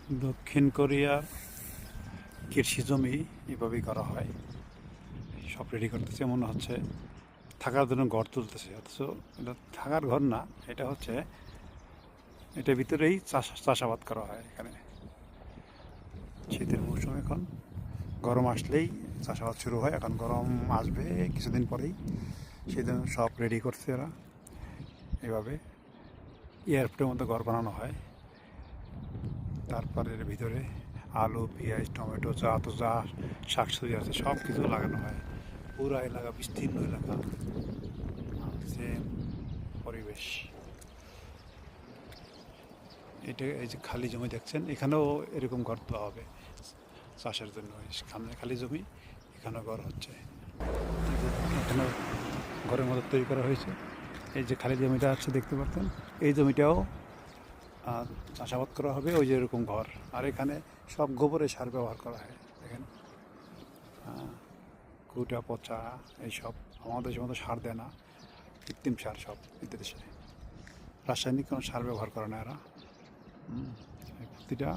দক্ষিণ কোরিয়ার কৃষি জমি এভাবেই করা হয়। সব রেডি করতেছে, মনে হচ্ছে থাকার জন্য ঘর তুলতেছে, অথচ এটা থাকার ঘর না, এটা হচ্ছে এটার ভিতরেই চাষাবাদ করা হয়। এখানে শীতের মৌসুম, এখন গরম আসলেই চাষাবাদ শুরু হয়। এখন গরম আসবে কিছুদিন পরেই, সেই জন্য সব রেডি করছে ওরা। এভাবে এয়ারপোর্টের মধ্যে ঘর বানানো হয়। তারপরে এর ভিতরে আলু, পেঁয়াজ, টমেটো, যা শাকসবজি আছে সব কিছু লাগানো হয়। পুরা এলাকা, বিস্তীর্ণ এলাকা, সেম পরিবেশ। এটা এই যে খালি জমি দেখছেন, এখানেও এরকম ঘর দেওয়া হবে চাষের জন্য। সামনে খালি জমি, এখানেও ঘর হচ্ছে। এখানেও ঘরের মতো তৈরি করা হয়েছে। এই যে খালি জমিটা আছে দেখতে পাচ্ছেন, এই জমিটাও চাষাবাদ করা হবে, ওই যে এরকম ঘর। আর এখানে সব গোবরের সার ব্যবহার করা হয়। দেখেন, কুটা পচা এইসব, আমাদের দেশের মতো সার দেয় না, কৃত্রিম সার সব দেশে। রাসায়নিক কোনো সার ব্যবহার করে না এরা। প্রতিটা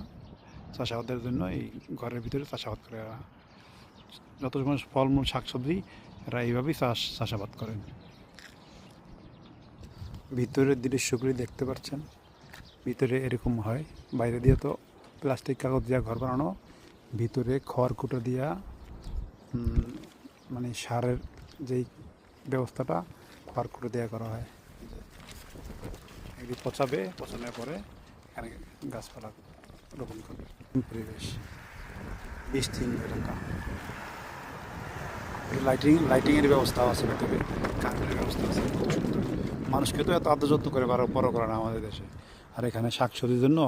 চাষাবাদের জন্য এই ঘরের ভিতরে চাষাবাদ করে এরা। যত সময় ফলমূল, শাকসবজি, এরা এইভাবেই চাষাবাদ করেন। ভিতরের দৃশ্যগুলি দেখতে পাচ্ছেন, ভিতরে এরকম হয়। বাইরে দিয়ে তো প্লাস্টিক কাগজ দিয়ে ঘর বানানো, ভিতরে খড়কুটো দিয়া মানে সারের যেই ব্যবস্থাটা খড়কুটো দেওয়া করা হয়। এগুলি পচাবে, পচানোর পরে এখানে গাছপালা রোপণ করবে। পরিবেশ, বিস্তীর্ণ এলাকা। লাইটিংয়ের ব্যবস্থা আছে ভিতরে, কারেন্টের ব্যবস্থা আছে, খুব সুন্দর। মানুষকে তো এত আদর যত্ন করে বড় করে না আমাদের দেশে, আর এখানে শাকসবজির জন্য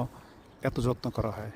এত যত্ন করা হয়।